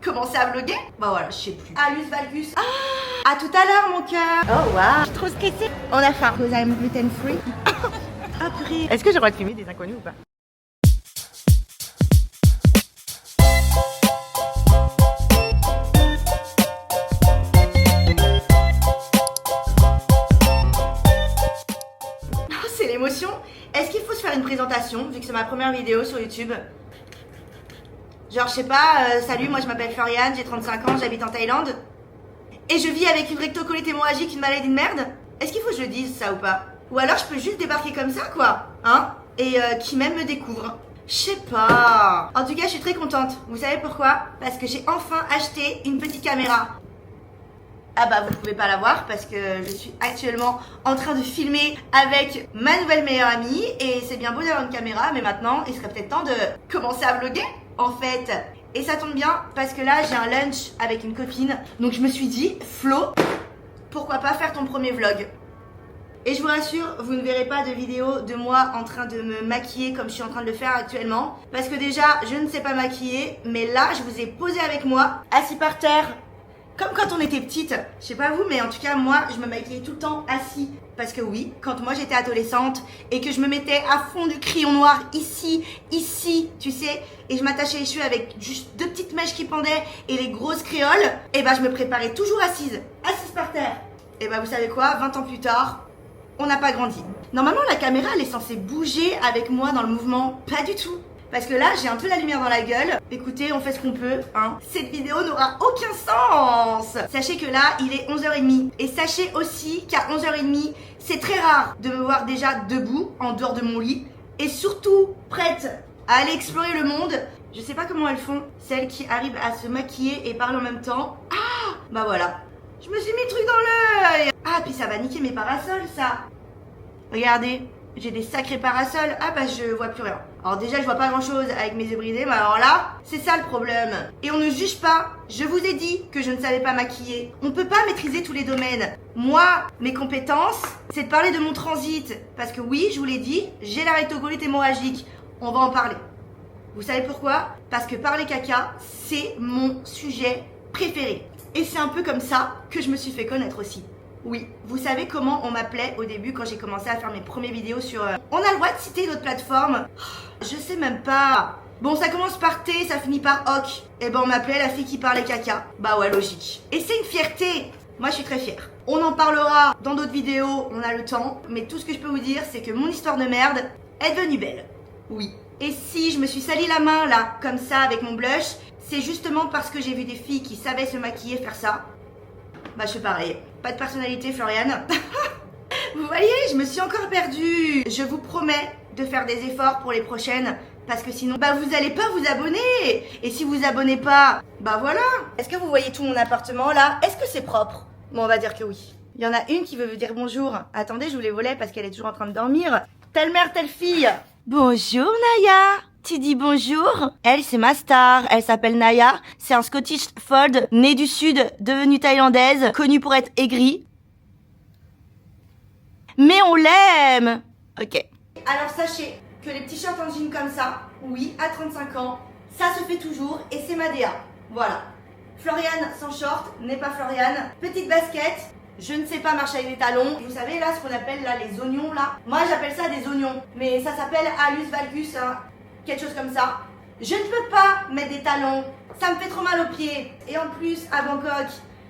commencer à vlogger. Bah voilà, je sais plus. Alus Valgus. Ah, à tout à l'heure mon cœur. Oh waouh, je suis trop stressée. On a faim. Cause I'm gluten free. Ah purée. Est-ce que j'ai le droit de filmer des inconnus ou pas? Oh, c'est l'émotion. Est-ce qu'il faut se faire une présentation vu que c'est ma première vidéo sur YouTube? Genre, je sais pas, salut, moi je m'appelle Floriane, j'ai 35 ans, j'habite en Thaïlande. Et je vis avec une rectocolite hémorragique, une maladie de merde. Est-ce qu'il faut que je le dise ça ou pas? Ou alors je peux juste débarquer comme ça quoi, hein? Et qui même me découvre. Je sais pas. En tout cas, je suis très contente. Vous savez pourquoi? Parce que j'ai enfin acheté une petite caméra. Ah bah vous pouvez pas la voir parce que je suis actuellement en train de filmer avec ma nouvelle meilleure amie. Et c'est bien beau d'avoir une caméra, mais maintenant il serait peut-être temps de commencer à vlogger en fait. Et ça tombe bien parce que là j'ai un lunch avec une copine. Donc je me suis dit, Flo, pourquoi pas faire ton premier vlog? Et je vous rassure, vous ne verrez pas de vidéo de moi en train de me maquiller comme je suis en train de le faire actuellement. Parce que déjà, je ne sais pas maquiller, mais là je vous ai posé avec moi, assis par terre. Comme quand on était petite, je sais pas vous, mais en tout cas moi je me maquillais tout le temps assis. Parce que oui, quand moi j'étais adolescente et que je me mettais à fond du crayon noir ici, tu sais, et je m'attachais les cheveux avec juste deux petites mèches qui pendaient et les grosses créoles, et bah je me préparais toujours assise par terre. Et bah vous savez quoi, 20 ans plus tard, on n'a pas grandi. Normalement la caméra elle est censée bouger avec moi dans le mouvement, pas du tout. Parce que là, j'ai un peu la lumière dans la gueule. Écoutez, on fait ce qu'on peut, hein. Cette vidéo n'aura aucun sens. Sachez que là, il est 11h30. Et sachez aussi qu'à 11h30, c'est très rare de me voir déjà debout, en dehors de mon lit. Et surtout, prête à aller explorer le monde. Je sais pas comment elles font, celles qui arrivent à se maquiller et parler en même temps. Ah, bah voilà. Je me suis mis le truc dans l'œil. Ah, puis ça va niquer mes parasols, ça. Regardez. J'ai des sacrés parasols. Ah bah je vois plus rien. Alors déjà je vois pas grand chose avec mes yeux brisés. Mais alors là, c'est ça le problème. Et on ne juge pas. Je vous ai dit que je ne savais pas maquiller. On peut pas maîtriser tous les domaines. Moi, mes compétences, c'est de parler de mon transit. Parce que oui, je vous l'ai dit, j'ai la rectocolite hémorragique. On va en parler. Vous savez pourquoi? Parce que parler caca, c'est mon sujet préféré. Et c'est un peu comme ça que je me suis fait connaître aussi. Oui, vous savez comment on m'appelait au début quand j'ai commencé à faire mes premières vidéos sur... On a le droit de citer d'autres plateformes? Je sais même pas. Bon, ça commence par T, ça finit par OC. Et ben on m'appelait la fille qui parlait caca. Bah ouais, logique. Et c'est une fierté. Moi je suis très fière. On en parlera dans d'autres vidéos, on a le temps. Mais tout ce que je peux vous dire, c'est que mon histoire de merde est devenue belle. Oui. Et si je me suis sali la main là, comme ça, avec mon blush, c'est justement parce que j'ai vu des filles qui savaient se maquiller faire ça. Bah je fais pareil. Pas de personnalité, Floriane. Vous voyez, je me suis encore perdue. Je vous promets de faire des efforts pour les prochaines. Parce que sinon, bah vous allez pas vous abonner. Et si vous abonnez pas, bah voilà. Est-ce que vous voyez tout mon appartement là? Est-ce que c'est propre? Bon, on va dire que oui. Il y en a une qui veut vous dire bonjour. Attendez, je vous les volais parce qu'elle est toujours en train de dormir. Telle mère, telle fille. Bonjour Naya. Tu dis bonjour? Elle, c'est ma star. Elle s'appelle Naya. C'est un Scottish Fold, né du sud, devenue thaïlandaise, connue pour être aigrie. Mais on l'aime! Ok. Alors sachez que les petits shorts en jean comme ça, oui, à 35 ans, ça se fait toujours et c'est ma DA. Voilà. Floriane sans short n'est pas Floriane. Petite basket. Je ne sais pas marcher avec des talons. Vous savez là, ce qu'on appelle là les oignons là. Moi j'appelle ça des oignons. Mais ça s'appelle Alus Valgus, hein. Quelque chose comme ça. Je ne peux pas mettre des talons, ça me fait trop mal aux pieds. Et en plus, à Bangkok,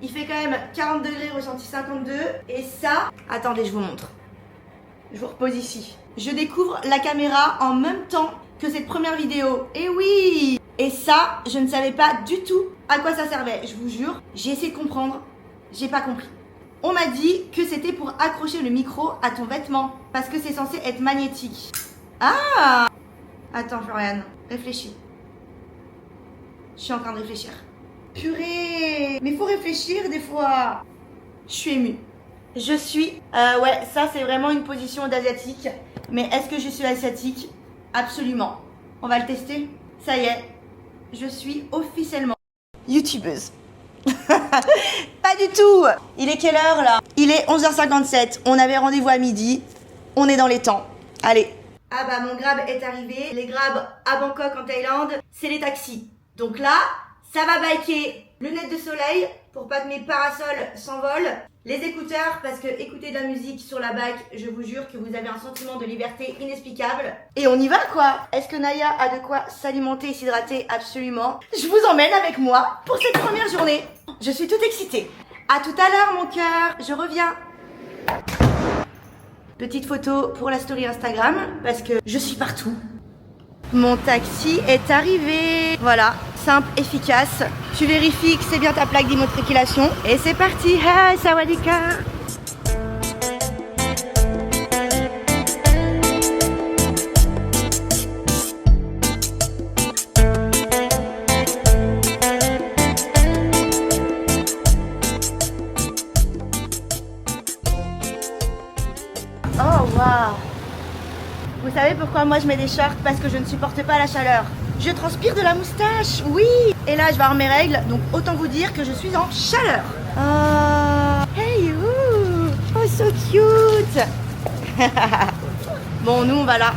il fait quand même 40 degrés, ressenti 52. Et ça, attendez, je vous montre. Je vous repose ici. Je découvre la caméra en même temps que cette première vidéo. Et oui! Et ça, je ne savais pas du tout à quoi ça servait. Je vous jure, j'ai essayé de comprendre, j'ai pas compris. On m'a dit que c'était pour accrocher le micro à ton vêtement, parce que c'est censé être magnétique. Ah! Attends Floriane, réfléchis. Je suis en train de réfléchir. Purée, mais faut réfléchir des fois. Je suis émue. Je suis... ouais, ça c'est vraiment une position d'asiatique. Mais est-ce que je suis asiatique? Absolument. On va le tester. Ça y est, je suis officiellement youtubeuse. Pas du tout. Il est quelle heure là? Il est 11h57. On avait rendez-vous à midi. On est dans les temps. Allez. Ah bah mon grab est arrivé. Les grabs à Bangkok en Thaïlande, c'est les taxis. Donc là, Ça va biker. Lunettes de soleil pour pas que mes parasols s'envolent. Les écouteurs parce que écouter de la musique sur la bike, je vous jure que vous avez un sentiment de liberté inexplicable. Et on y va quoi. Est-ce que Naya a de quoi s'alimenter et s'hydrater? Absolument. Je vous emmène avec moi pour cette première journée. Je suis toute excitée. À tout à l'heure mon cœur, je reviens. Petite photo pour la story Instagram parce que je suis partout. Mon taxi est arrivé. Voilà, simple, efficace. Tu vérifies que c'est bien ta plaque d'immatriculation. Et c'est parti. Hey, sawadika. Oh, waouh. Vous savez pourquoi moi je mets des shorts? Parce que je ne supporte pas la chaleur. Je transpire de la moustache, oui. Et là je vais avoir mes règles, donc autant vous dire que je suis en chaleur. Oh, hey you. Oh so cute. Bon nous on va là.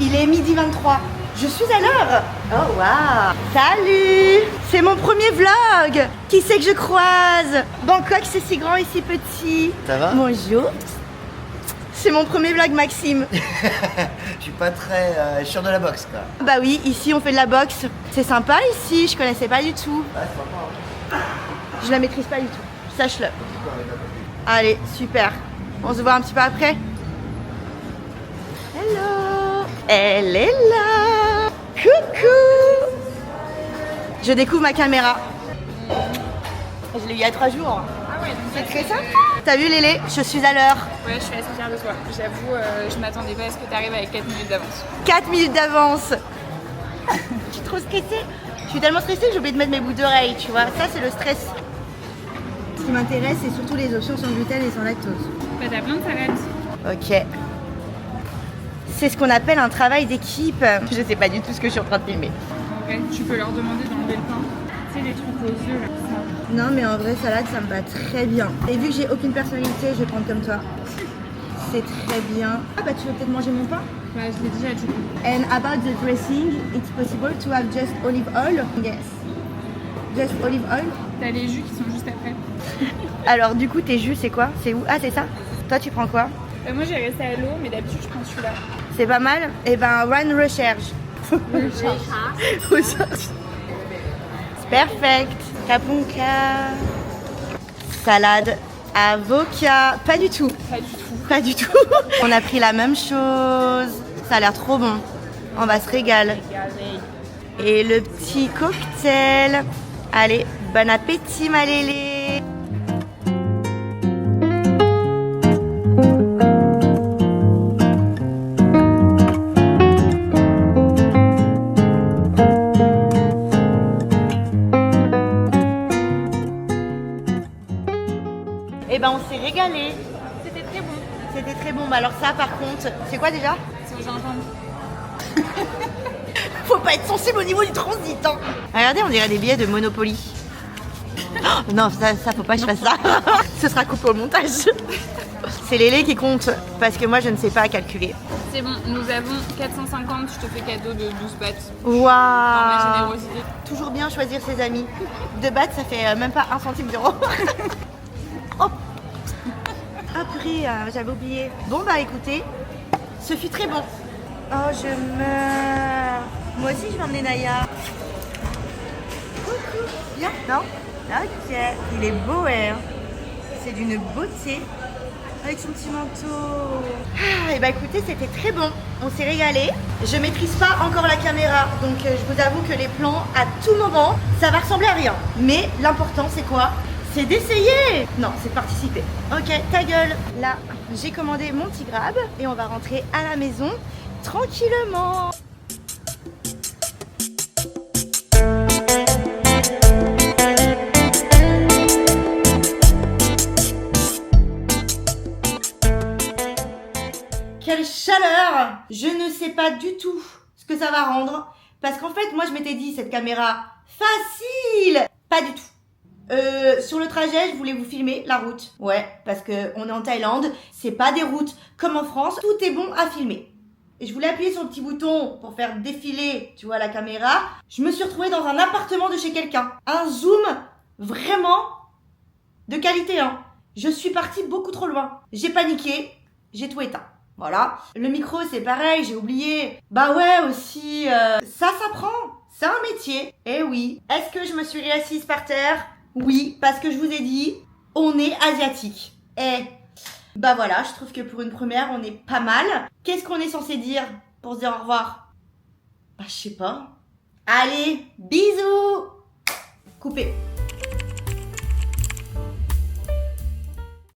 Il est 12h23. Je suis à l'heure. Oh waouh. Salut. C'est mon premier vlog. Qui c'est que je croise? Bangkok c'est si grand et si petit. Ça va? Bonjour. C'est mon premier vlog Maxime. Je suis pas très sûr de la boxe quoi. Bah oui, ici on fait de la boxe. C'est sympa ici, je connaissais pas du tout. Ouais, c'est sympa. Je la maîtrise pas du tout, sache-le. Allez, super. On se voit un petit peu après. Hello. Elle est là. Coucou. Je découvre ma caméra. Je l'ai eu il y a 3 jours. Ah ouais, donc C'est très simple. T'as vu Lélé? Je suis à l'heure. ouais, je suis assez fière de toi. J'avoue, je m'attendais pas à ce que tu arrives avec 4 minutes d'avance. 4 minutes d'avance. Je suis trop stressée. Je suis tellement stressée que j'ai oublié de mettre mes boucles d'oreilles, tu vois. Ça, c'est le stress. Ce qui m'intéresse, c'est surtout les options sans gluten et sans lactose. Bah, t'as plein de salades. Ok. C'est ce qu'on appelle un travail d'équipe. Je sais pas du tout ce que je suis en train de filmer. En vrai, tu peux leur demander d'enlever le pain. Tu sais, les trucs aux œufs là. Ça. Non, mais en vrai, salade, ça me va très bien. Et vu que j'ai aucune personnalité, je vais prendre comme toi. C'est très bien. Ah bah, tu veux peut-être manger mon pain? Bah, je l'ai déjà du coup. And about the dressing, it's possible to have just olive oil? Yes. Just olive oil? T'as les jus qui sont juste après. Alors, du coup, tes jus, c'est quoi? C'est où? Ah, c'est ça? Toi, tu prends quoi? Moi, j'ai resté à l'eau, mais d'habitude, je prends celui-là. C'est pas mal? Eh ben, Run Recherche. Recherche. C'est perfect. Capunka. Salade. Avocat. Pas du tout. Pas du tout. Pas du tout. On a pris la même chose. Ça a l'air trop bon. On va se régaler. Et le petit cocktail. Allez, bon appétit ma Lélé. Eh ben on s'est régalé. C'était très bon. C'était très bon. Bah alors ça par contre, c'est quoi déjà? C'est au gingembre. Faut pas être sensible au niveau du transit. Hein. Regardez, on dirait des billets de Monopoly. Oh, non, ça faut pas que je fasse ça. Ce sera coupé au montage. C'est Lélé qui compte parce que moi je ne sais pas calculer. C'est bon, nous avons 450, je te fais cadeau de 12 bahts. Dans ma Waouh. générosité. Toujours bien choisir ses amis. 2 bahts, ça fait même pas 1 centime d'euro. Oh. Ah purée, j'avais oublié. Bon bah écoutez, ce fut très bon. Oh je meurs. Moi aussi je vais emmener Naya. Coucou. Viens, non? Ok, il est beau hein. C'est d'une beauté. Avec son petit manteau. Ah, et bah écoutez, c'était très bon. On s'est régalé. Je maîtrise pas encore la caméra, donc je vous avoue que les plans, à tout moment, ça va ressembler à rien. Mais l'important, c'est quoi? C'est d'essayer. Non, c'est de participer. Ok, ta gueule. Là, j'ai commandé mon petit grab et on va rentrer à la maison tranquillement. Quelle chaleur! Je ne sais pas du tout ce que ça va rendre. Parce qu'en fait, moi, je m'étais dit, cette caméra, facile! Pas du tout. Sur le trajet, je voulais vous filmer la route. Ouais, parce que on est en Thaïlande, c'est pas des routes comme en France. Tout est bon à filmer. et je voulais appuyer sur le petit bouton pour faire défiler, tu vois, la caméra. Je me suis retrouvée dans un appartement de chez quelqu'un. Un zoom vraiment de qualité, hein. Je suis partie beaucoup trop loin. J'ai paniqué, j'ai tout éteint. Voilà. Le micro, c'est pareil, j'ai oublié. Bah ouais, aussi, ça s'apprend. C'est un métier. Eh oui. Est-ce que je me suis réassise par terre? Oui, parce que je vous ai dit, on est asiatique. Eh, bah voilà, je trouve que pour une première, on est pas mal. Qu'est-ce qu'on est censé dire pour se dire au revoir? Bah je sais pas. Allez, bisous. Coupé.